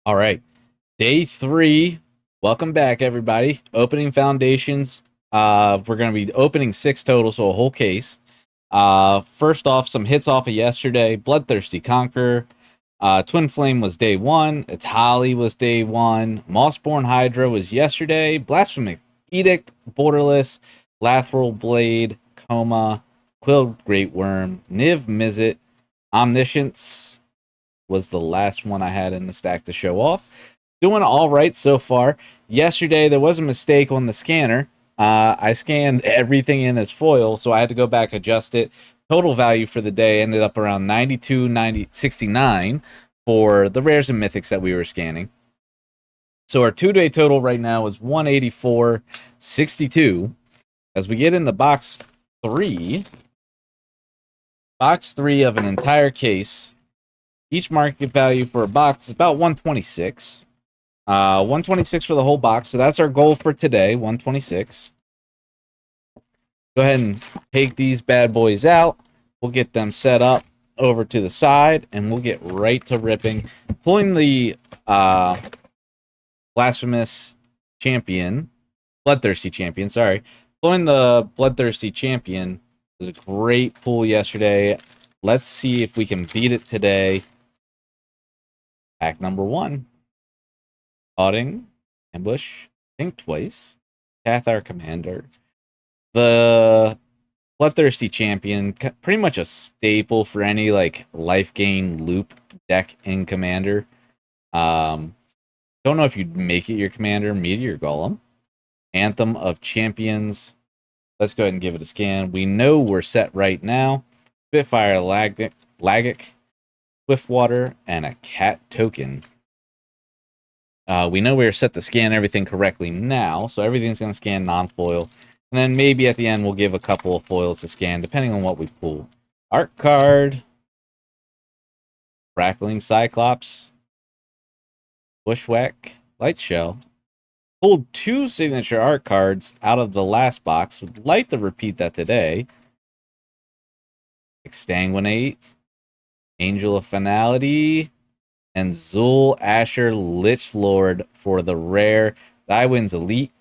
All right. Day 3. Welcome back, everybody. Opening foundations. We're going to be opening 6 total, so a whole case. First off, some hits off of yesterday. Bloodthirsty Conqueror. Twin Flame was day 1. Itali was day 1. Mossborn Hydra was yesterday. Blasphemic Edict, Borderless, Lathril Blade, Coma, Quilled Great Worm, Niv Mizzet, Omniscience was the last one I had in the stack to show off. Doing all right so far. Yesterday, there was a mistake on the scanner. I scanned everything in as foil, so I had to go back, adjust it. Total value for the day ended up around 92, 90, 69 for the rares and mythics that we were scanning. So our 2-day total right now is 184.62. As we get in the box 3 of an entire case, each market value for a box is about 126. 126 for the whole box. So that's our goal for today, 126. Go ahead and take these bad boys out. We'll get them set up over to the side, and we'll get right to ripping. Pulling the Blasphemous Champion, Bloodthirsty Champion, sorry. Pulling the Bloodthirsty Champion was a great pull yesterday. Let's see if we can beat it today. Pack number 1. Auting, Ambush, Think Twice, Cathar Commander. The Bloodthirsty Champion, pretty much a staple for any like life gain loop deck in Commander. Don't know if you'd make it your Commander. Meteor Golem, Anthem of Champions. Let's go ahead and give it a scan. We know we're set right now. Spitfire Lagic, Swiftwater, and a Cat Token. We know we're set to scan everything correctly now, so everything's going to scan non-foil. And then maybe at the end we'll give a couple of foils to scan, depending on what we pull. Art card. Crackling Cyclops. Bushwhack. Light Shell. Pulled 2 signature art cards out of the last box. Would like to repeat that today. Exsanguinate. Angel of Finality. And Zul Asher Lich Lord for the rare Tywin's Elite.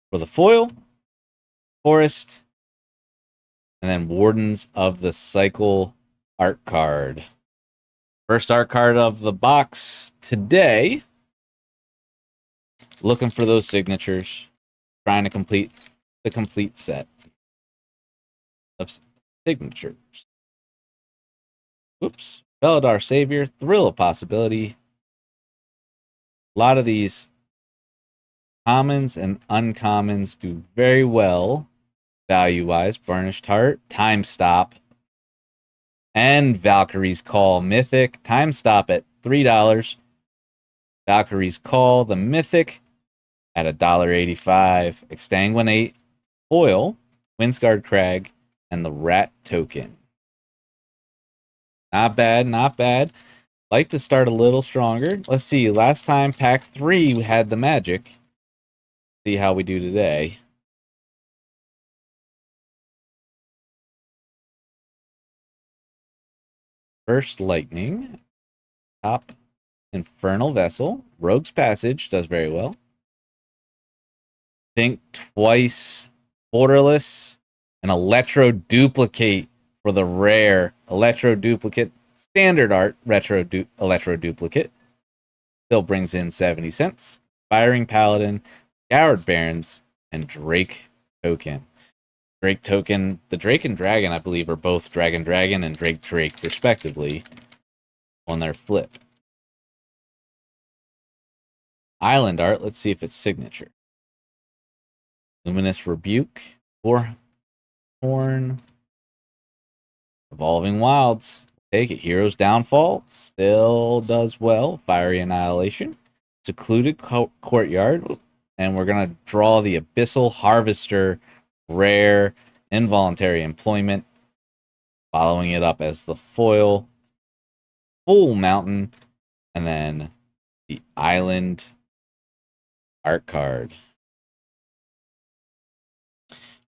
For the foil, Forest, and then Wardens of the Cycle art card. First art card of the box today. Looking for those signatures. Trying to complete the complete set of signatures. Oops. Beladar Savior, Thrill of Possibility. A lot of these commons and uncommons do very well value-wise. Burnished Heart, Time Stop, and Valkyrie's Call Mythic. Time Stop at $3. Valkyrie's Call, the Mythic, at $1.85. Exsanguinate, Foil, Windsguard Crag, and the Rat Token. Not bad, not bad. Like to start a little stronger. Let's see. Last time, pack 3, we had the Magic. See how we do today. First Lightning. Top Infernal Vessel. Rogue's Passage does very well. Think Twice. Borderless. And Electro Duplicate for the rare. Electro Duplicate. Standard art. Electro Duplicate. Still brings in 70 cents. Firing Paladin. Scoured Barons. And Drake Token. Drake Token. The Drake and Dragon, I believe, are both Dragon Dragon and Drake Drake, respectively, on their flip. Island art. Let's see if it's signature. Luminous Rebuke. Horn. Evolving Wilds. Take it. Hero's Downfall. Still does well. Fiery Annihilation. Secluded Courtyard. And we're going to draw the Abyssal Harvester. Rare. Involuntary Employment. Following it up as the foil. Full Mountain. And then the Island art card.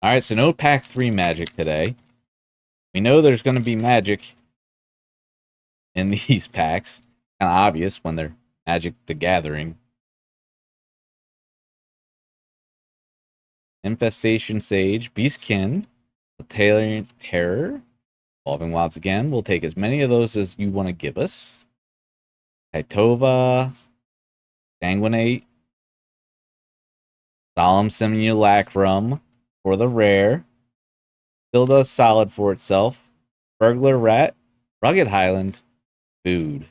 Alright, so no pack 3 magic today. We know there's going to be magic in these packs. Kind of obvious when they're Magic the Gathering. Infestation Sage, Beastkin, Terror, Evolving Wilds again. We'll take as many of those as you want to give us. Kaitova, Sanguinate, Solemn Simulacrum for the rare. Still does solid for itself. Burglar Rat, Rugged Highland, Food.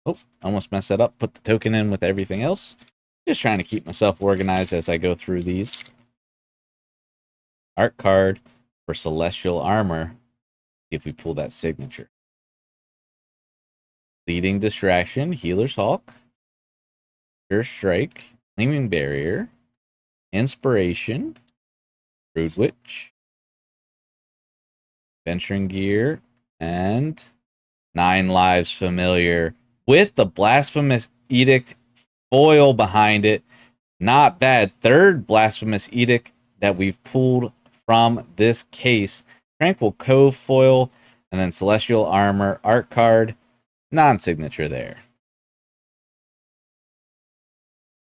Oh, almost messed that up. Put the token in with everything else. Just trying to keep myself organized as I go through these. Art card for Celestial Armor. If we pull that signature. Leading Distraction, Healer's Hawk, Sure Strike, Gleaming Barrier, Inspiration, Brood Witch, Venturing Gear, and 9 Lives Familiar with the Blasphemous Edict foil behind it. Not bad. Third Blasphemous Edict that we've pulled from this case. Tranquil Cove foil, and then Celestial Armor art card. Non-signature there.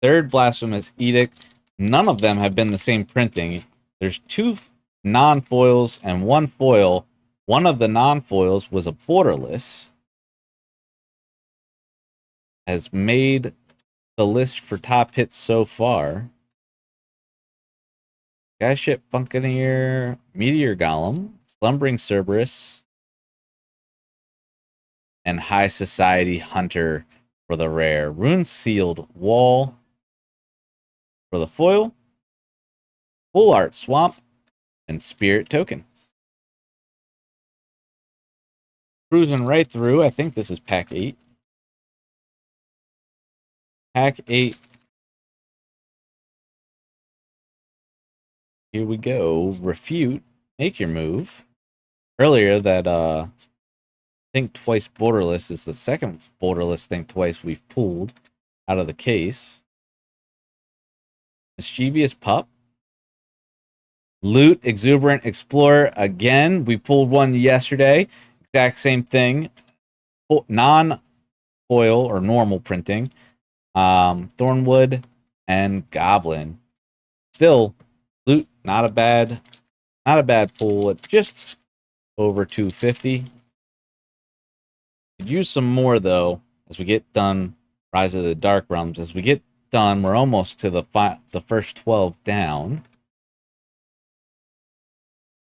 Third Blasphemous Edict. None of them have been the same printing. There's 2 non-foils and 1 foil. One of the non-foils was a borderless. Has made the list for top hits so far. Skyship Buccaneer, Meteor Golem, Slumbering Cerberus, and High Society Hunter for the rare. Rune Sealed Wall for the foil. Full Art Swamp, and Spirit Token. Cruising right through. I think this is pack 8. Pack 8. Here we go. Refute. Make your move. Earlier that Think Twice Borderless is the second Borderless Think Twice we've pulled out of the case. Mischievous Pup. Loot Exuberant Explorer again. We pulled one yesterday. Exact same thing. Non-foil or normal printing. Thornwood and Goblin. Still, Loot not a bad pull at just over 250. Could use some more though as we get done. Rise of the Dark Realms. As we get done, we're almost to the first 12 down.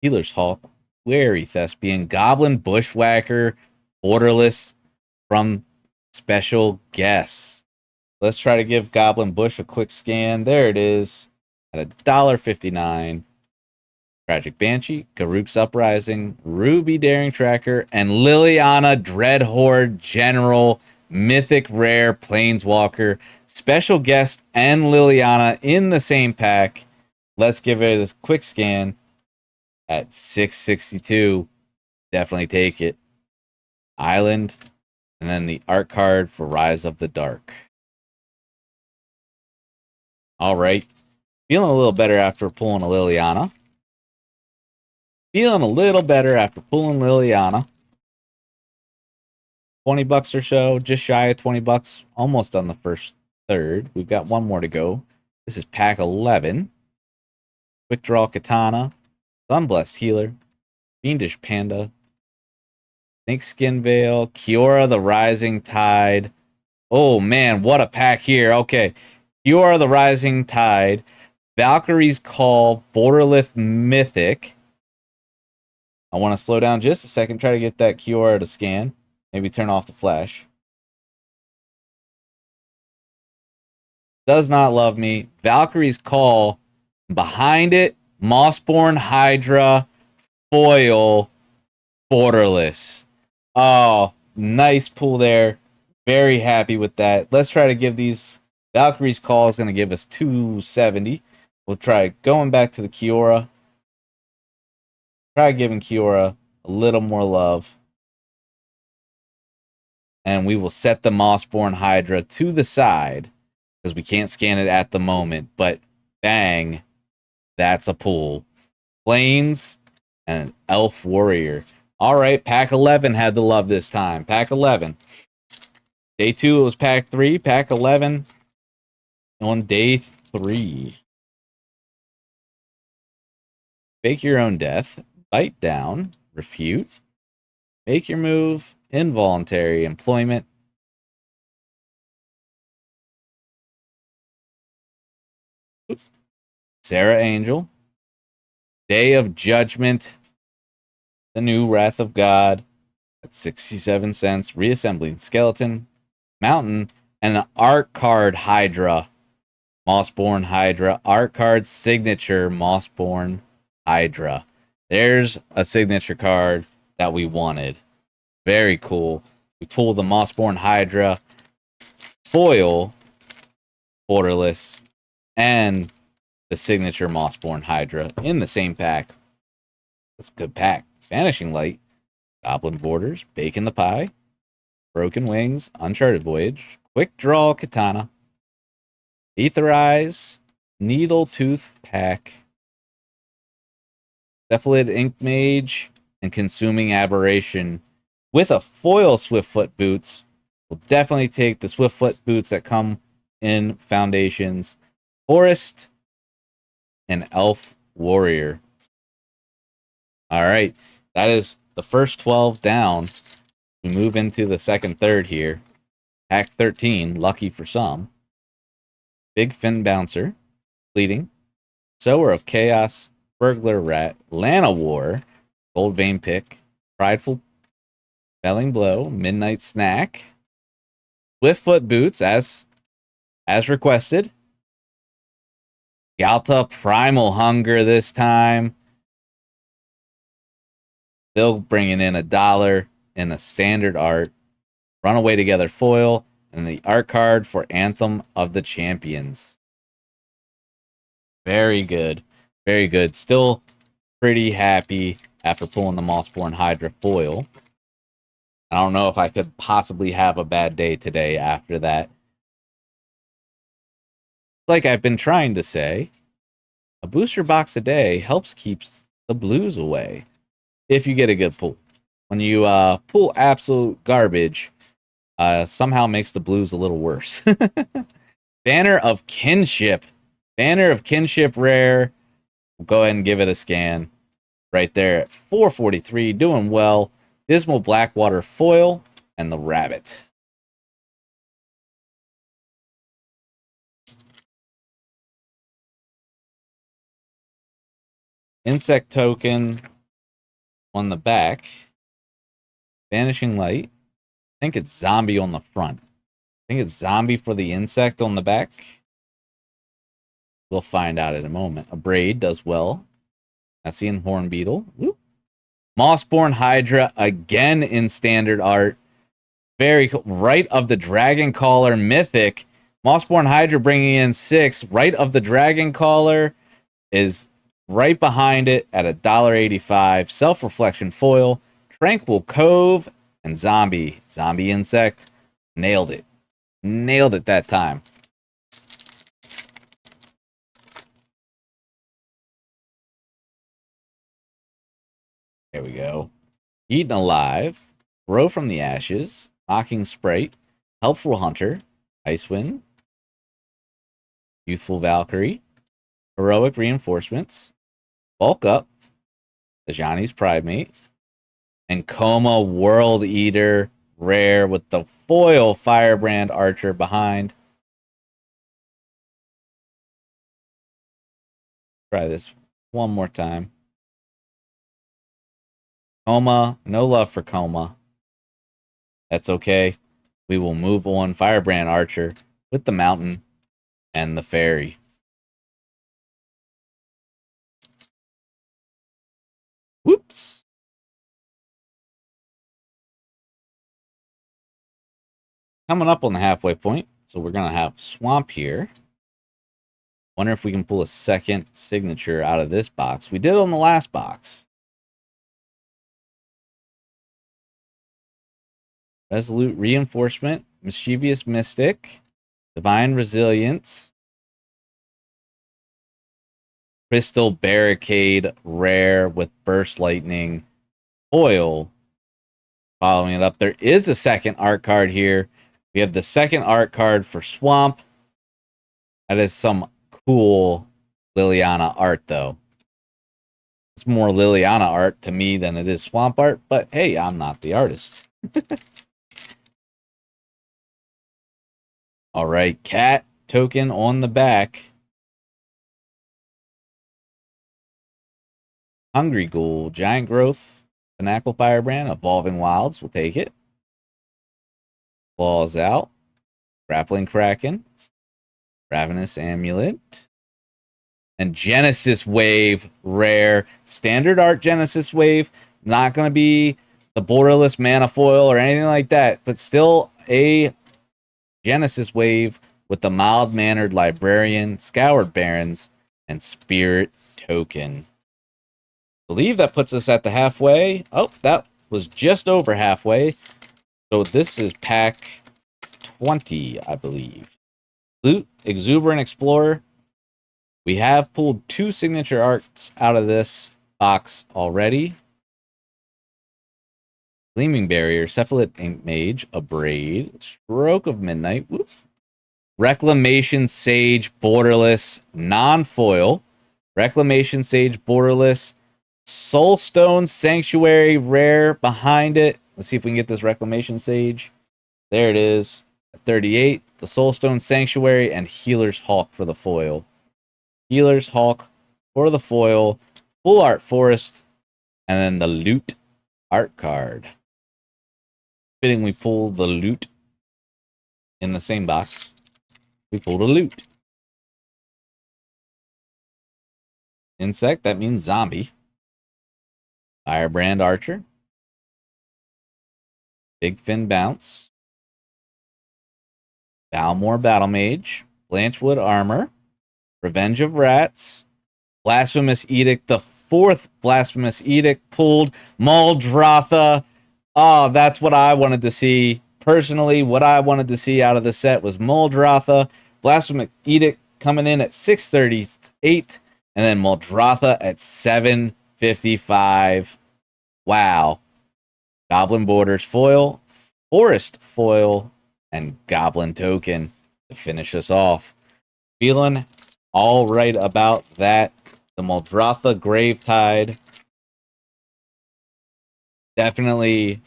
Healer's Hawk, Wary Thespian, Goblin Bushwhacker, Borderless from Special Guests. Let's try to give Goblin Bush a quick scan. There it is at $1.59. Tragic Banshee, Garruk's Uprising, Ruby Daring Tracker, and Liliana Dreadhorde General, Mythic Rare Planeswalker, Special Guest, and Liliana in the same pack. Let's give it a quick scan at 662. Definitely take it. Island, and then the art card for Rise of the Dark. All right. Feeling a little better after pulling a Liliana. Feeling a little better after pulling Liliana. $20 or so, just shy of $20, almost on the first third. We've got one more to go. This is pack 11. Quick Draw Katana, Sunblessed Healer, Fiendish Panda, Snakeskin Veil, Kiora the Rising Tide. Oh man, what a pack here. Okay, Kiora the Rising Tide, Valkyrie's Call, Borderlith Mythic. I want to slow down just a second, try to get that Kiora to scan. Maybe turn off the flash. Does Not Love Me. Valkyrie's Call. Behind it, Mossborn Hydra, Foil, Borderless. Oh, nice pull there. Very happy with that. Let's try to give these. Valkyrie's Call is going to give us 270. We'll try going back to the Kiora. Try giving Kiora a little more love. And we will set the Mossborn Hydra to the side because we can't scan it at the moment. But bang, that's a pull. Plains and Elf Warrior. All right, pack 11 had the love this time. Pack 11. Day 2 was pack 3, pack 11 on day 3. Fake your own death, bite down, refute, make your move, involuntary employment. Sarah Angel, Day of Judgment, the new Wrath of God at 67 cents, reassembling skeleton, mountain, and an art card Hydra. Mossborn Hydra. Art card signature Mossborn Hydra. There's a signature card that we wanted. Very cool. We pulled the Mossborn Hydra foil, borderless, and the signature Mossborn Hydra in the same pack. That's a good pack. Vanishing Light, Goblin Borders, Bacon the Pie, Broken Wings, Uncharted Voyage, Quick Draw Katana, Aetherize, Needle Tooth Pack, Cephalid Ink Mage, and Consuming Aberration with a foil Swiftfoot Boots. We'll definitely take the Swiftfoot Boots that come in Foundations, Forest, and Elf Warrior. All right, that is the first 12 down. We move into the second third here. Pack 13, lucky for some. Big Fin Bouncer, Fleeting, Sower of Chaos, Burglar Rat, Lana War, Gold Vein Pick, Prideful Belling Blow, Midnight Snack, Swiftfoot Boots as requested. Galta Primal Hunger this time. Still bringing in $1 in the standard art. Runaway Together foil, and the art card for Anthem of the Champions. Very good. Very good. Still pretty happy after pulling the Mossborn Hydra foil. I don't know if I could possibly have a bad day today after that. Like I've been trying to say, a booster box a day helps keep the blues away if you get a good pull. When you pull absolute garbage, somehow makes the blues a little worse. Banner of Kinship. Banner of Kinship rare. We'll go ahead and give it a scan. Right there at 443. Doing well. Dismal Blackwater foil and the rabbit. Insect token on the back. Vanishing Light. I think it's zombie on the front. I think it's zombie for the insect on the back. We'll find out in a moment. A braid does well. That's the Horn Beetle. Whoop. Mossborn Hydra again in standard art. Very cool. Right of the Dragon Caller Mythic. Mossborn Hydra bringing in 6. Right of the Dragon Caller is right behind it at $1.85. Self-Reflection foil. Tranquil Cove and Zombie. Zombie Insect. Nailed it. Nailed it that time. There we go. Eaten Alive. Grow from the Ashes. Mocking Sprite. Helpful Hunter. Icewind. Youthful Valkyrie. Heroic Reinforcements. Bulk Up. Ajani's Primate. And Coma World Eater. Rare with the foil Firebrand Archer behind. Try this one more time. Coma, no love for Coma. That's okay. We will move on. Firebrand Archer with the Mountain and the Fairy. Whoops. Coming up on the halfway point. So we're going to have Swamp here. Wonder if we can pull a second signature out of this box. We did on the last box. Resolute Reinforcement, Mischievous Mystic, Divine Resilience, Crystal Barricade rare with Burst Lightning, foil. Following it up, there is a second art card here. We have the second art card for Swamp. That is some cool Liliana art, though. It's more Liliana art to me than it is Swamp art, but hey, I'm not the artist. All right, cat token on the back. Hungry Ghoul, Giant Growth, Pinnacle Firebrand, Evolving Wilds, we'll take it. Claws out, Grappling Kraken, Ravenous Amulet, and Genesis Wave, rare. Standard art Genesis Wave, not going to be the borderless mana foil or anything like that, but still a Genesis Wave with the mild-mannered Librarian, Scoured Barrens, and Spirit Token. I believe that puts us at the halfway. Oh, that was just over halfway. So this is pack 20, I believe. Loot, Exuberant Explorer. We have pulled 2 signature arts out of this box already. Gleaming Barrier, Cephalid Ink Mage, Abrade, Stroke of Midnight, whoop. Reclamation Sage, Borderless, non-foil. Reclamation Sage, Borderless, Soulstone Sanctuary, rare behind it. Let's see if we can get this Reclamation Sage. There it is. At 38, the Soulstone Sanctuary, and Healer's Hawk for the foil. Healer's Hawk for the foil. Full Art Forest, and then the Loot art card. Fitting we pull the Loot in the same box. We pulled a Loot. Insect, that means zombie. Firebrand Archer. Big Fin Bounce. Balmore Battle Mage. Blanchwood Armor. Revenge of Rats. Blasphemous Edict. The 4th Blasphemous Edict pulled. Muldrotha. Oh, that's what I wanted to see. Personally, what I wanted to see out of the set was Muldrotha. Blasphemous Edict coming in at 638. And then Muldrotha at 755. Wow. Goblin Borders foil, Forest foil, and Goblin token to finish us off. Feeling all right about that. The Muldrotha Gravetide. Definitely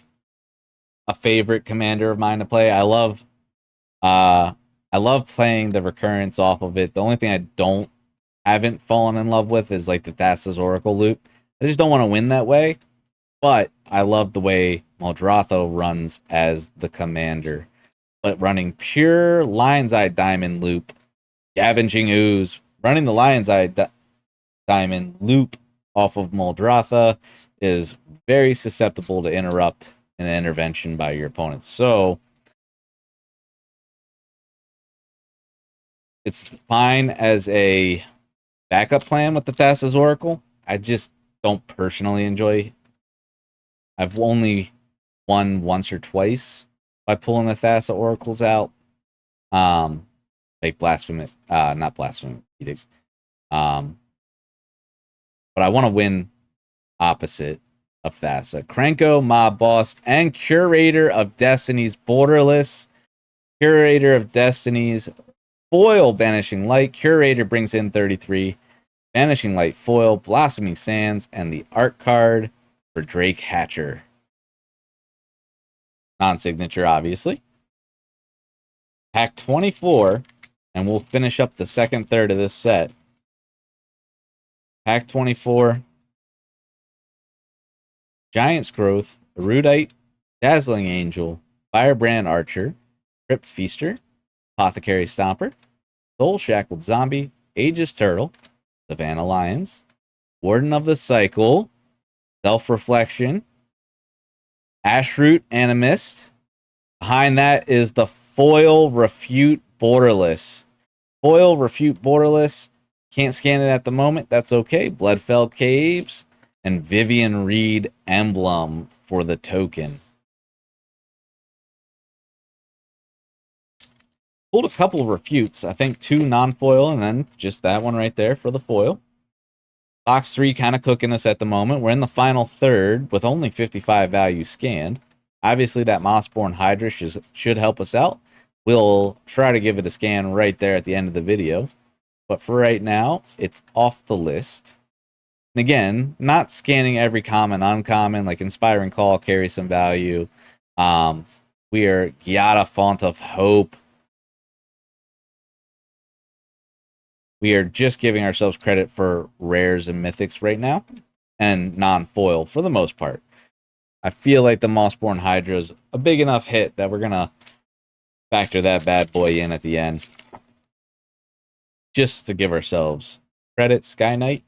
a favorite commander of mine to play. I love playing the recurrence off of it. The only thing I haven't fallen in love with is like the Thassa's Oracle loop. I just don't want to win that way. But I love the way Muldrotha runs as the commander. But running pure Lion's Eye Diamond loop, Scavenging Ooze, running the Lion's Eye Diamond loop off of Muldrotha is very susceptible to interrupt an intervention by your opponent. So it's fine as a backup plan with the Thassa's Oracle. I just don't personally enjoy. I've only won once or twice by pulling the Thassa Oracles out. Like Blasphemous, not Blasphemous Edict. But I want to win opposite of Thassa. Krenko, Mob Boss, and Curator of Destinies Borderless. Curator of Destinies foil Banishing Light. Curator brings in 33. Banishing Light foil, Blossoming Sands, and the art card for Drake Hatcher. Non-signature, obviously. Pack 24, and we'll finish up the second third of this set. Pack 24. Giant's Growth, Erudite, Dazzling Angel, Firebrand Archer, Crypt Feaster, Apothecary Stomper, Soul Shackled Zombie, Aegis Turtle, Savannah Lions, Warden of the Cycle, Self-Reflection, Ashroot Animist. Behind that is the Foil Refute Borderless. Foil Refute Borderless. Can't scan it at the moment. That's okay. Bloodfell Caves and Vivian Reed Emblem for the token. Pulled a couple of refutes. I think 2 non-foil and then just that one right there for the foil. Box 3 kind of cooking us at the moment. We're in the final third with only 55 value scanned. Obviously, that Mossborn Hydra should help us out. We'll try to give it a scan right there at the end of the video. But for right now, it's off the list. And again, not scanning every common, uncommon, like Inspiring Call carries some value. We are Giada Font of Hope. We are just giving ourselves credit for rares and mythics right now, and non-foil for the most part. I feel like the Mossborn Hydra is a big enough hit that we're going to factor that bad boy in at the end. Just to give ourselves credit. Sky Knight,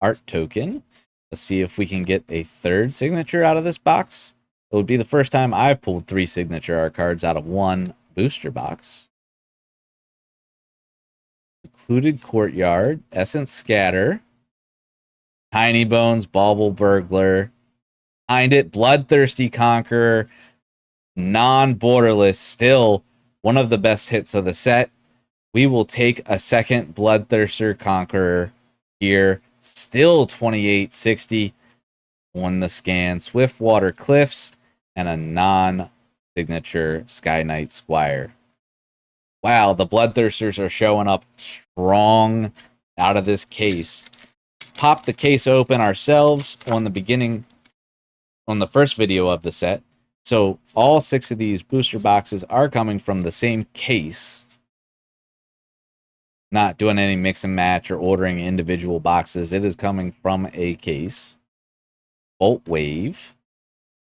art token. Let's see if we can get a third signature out of this box. It would be the first time I've pulled 3 signature art cards out of 1 booster box. Secluded Courtyard, Essence Scatter, Tiny Bones, Bauble Burglar. Behind it, Bloodthirsty Conqueror, non-borderless, still one of the best hits of the set. We will take a second Bloodthirster Conqueror here. Still 2860 on the scan. Swiftwater Cliffs and a non-signature Sky Knight Squire. Wow, the Bloodthirsters are showing up strong out of this case. Pop the case open ourselves on the first video of the set. So all 6 of these booster boxes are coming from the same case. Not doing any mix and match or ordering individual boxes. It is coming from a case. Bolt Wave.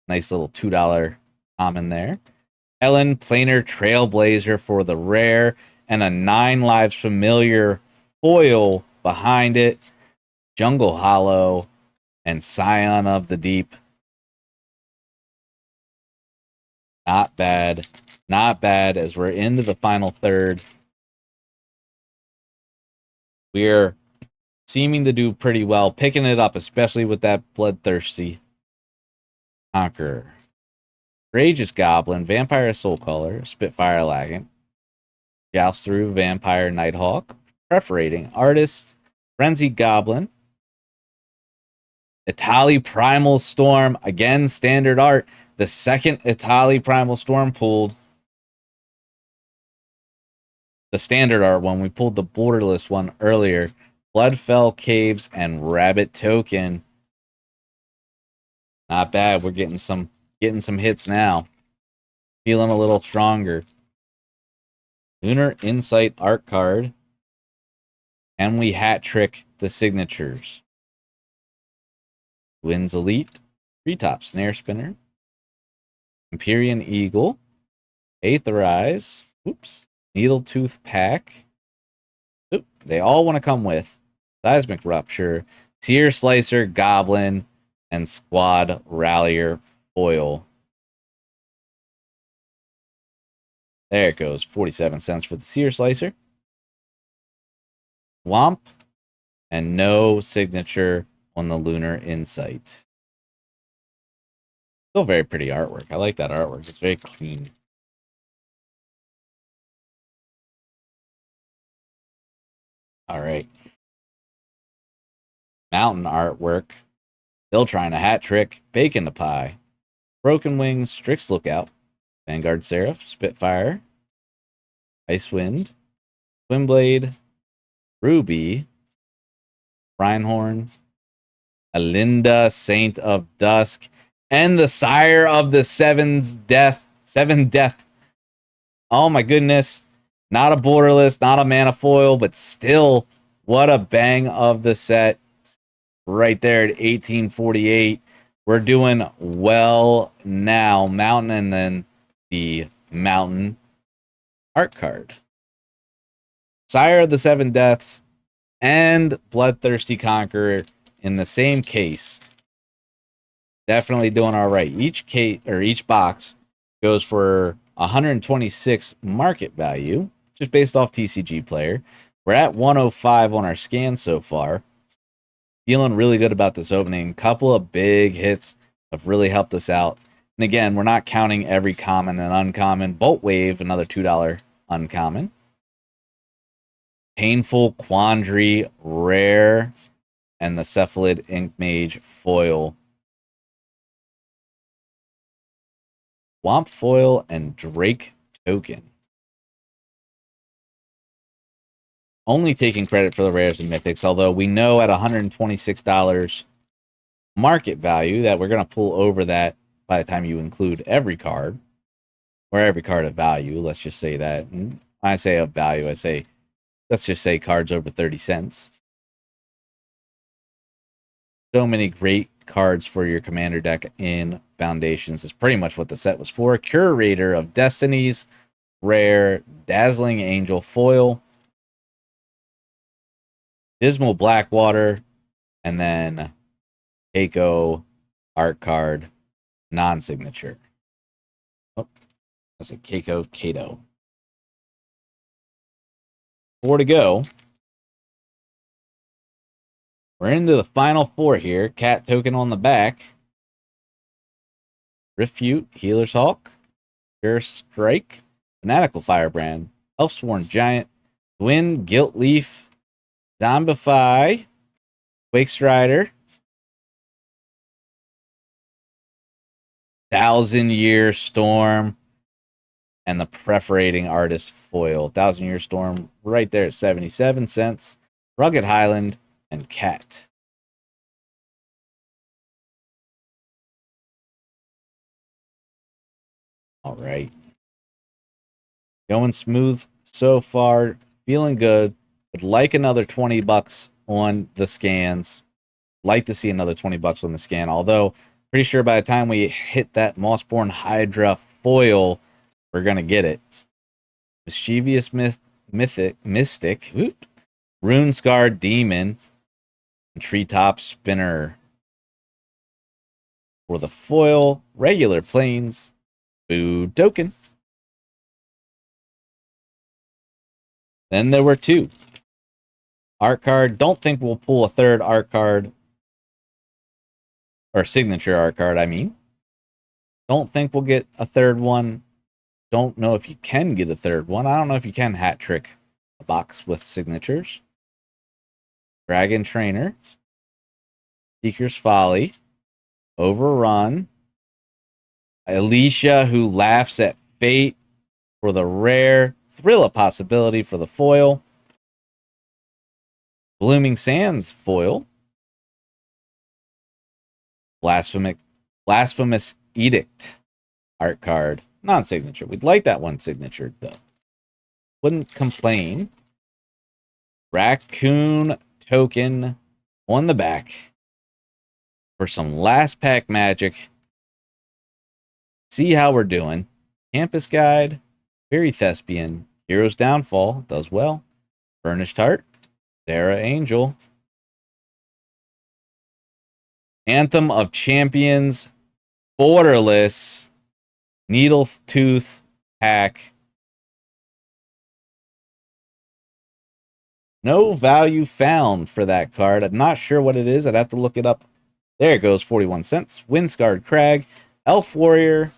Nice little $2 common there. Ellen Planar Trailblazer for the rare. And a 9 lives familiar foil behind it. Jungle Hollow and Scion of the Deep. Not bad. Not bad as we're into the final third. We're seeming to do pretty well, picking it up, especially with that Bloodthirsty Conqueror. Courageous Goblin, Vampire Soulcaller, Spitfire Laggant, Joust Through, Vampire Nighthawk, Perforating Artist, Frenzied Goblin, Itali Primal Storm, again, standard art. The second Itali Primal Storm pulled. The standard art one. We pulled the borderless one earlier. Bloodfell Caves and Rabbit Token. Not bad. We're getting some hits now. Feeling a little stronger. Lunar Insight art card. And we hat trick the signatures. Twins Elite, Treetop Snare Spinner, Empyrean Eagle, Aetherize, oops, Needletooth Pack. Oop, they all want to come with Seismic Rupture, Seer Slicer, Goblin, and Squad Rallier Foil. There it goes, 47 cents for the Seer Slicer. Womp, and no signature on the Lunar Insight. Still very pretty artwork. I like that artwork. It's very clean. All right. Mountain artwork. Still trying a hat trick. Bacon to Pie. Broken Wings, Strix Lookout. Vanguard Seraph, Spitfire. Icewind. Twinblade. Ruby. Reinhorn. Alinda, Saint of Dusk. And the Sire of the Seven Death. Oh my goodness. Not a borderless, not a mana foil, but still, what a bang of the set. Right there at 1848. We're doing well now. Mountain and then the Mountain art card. Sire of the Seven Deaths and Bloodthirsty Conqueror in the same case. Definitely doing all right. Each case or each box goes for 126 market value, just based off TCG player. We're at 105 on our scan so far. Feeling really good about this opening. Couple of big hits have really helped us out. And again, we're not counting every common and uncommon. Bolt Wave, another $2 uncommon. Painful Quandary, rare. And the Cephalid Ink Mage foil. Womp foil and Drake token. only taking credit for the rares and mythics, although we know at $126 market value that we're going to pull over that by the time you include every card, or every card of value. Let's just say that. And when I say of value, I say, let's just say cards over 30 cents. So many great cards for your commander deck in Foundations is pretty much what the set was for. Curator of Destinies, rare, Dazzling Angel foil, Dismal Blackwater, and then Keiko art card, non-signature. Oh, that's a Keiko Kato. 4 to go. We're into the final 4 here. Cat token on the back. Refute, Healer's Hawk, Pure Strike, Fanatical Firebrand, Elfsworn Giant, Twin, Guilt Leaf, Zombify, Quake Strider, 1,000-Year Storm, and the Perforating Artist foil. 1,000-Year Storm right there at 77 cents. Rugged Highland and Cat. All right. Going smooth so far. Feeling good. Would like another 20 bucks on the scans. Like to see another 20 bucks on the scan. Although, pretty sure by the time we hit that Mossborn Hydra foil, we're going to get it. Mischievous Mystic. Rune Scarred Demon. Treetop Spinner. For the foil, regular planes. Food token. Then there were 2. Art card. Don't think we'll pull a third art card. Or signature art card, I mean. Don't think we'll get a third one. Don't know if you can get a third one. I don't know if you can hat trick a box with signatures. Dragon Trainer. Seeker's Folly. Overrun. Alicia, who laughs at fate for the rare. Thrill of Possibility for the foil. Blooming Sands foil. Blasphemous Edict art card. Non-signature. We'd like that one signature, though. Wouldn't complain. Raccoon token on the back for some last pack magic. See how we're doing. Campus Guide. Very Thespian. Hero's Downfall. Does well. Burnished Heart. Sarah Angel. Anthem of Champions. Borderless. Needle Tooth pack. No value found for that card. I'm not sure what it is. I'd have to look it up. There it goes, 41 cents. Windscarred Crag. Elf Warrior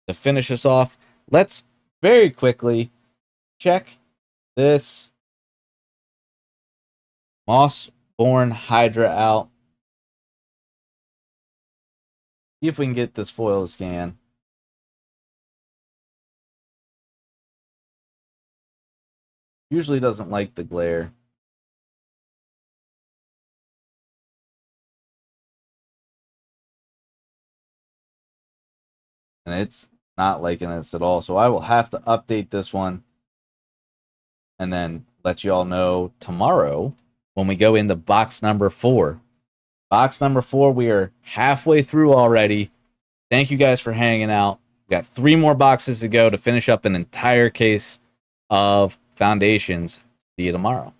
to finish us off. Let's very quickly check this Mossborn Hydra out. See if we can get this foil to scan. Usually doesn't like the glare. And it's not liking this at all. So I will have to update this one and then let you all know tomorrow when we go into box number 4. Box number 4, we are halfway through already. Thank you guys for hanging out. We got 3 more boxes to go to finish up an entire case of Foundations. See you tomorrow.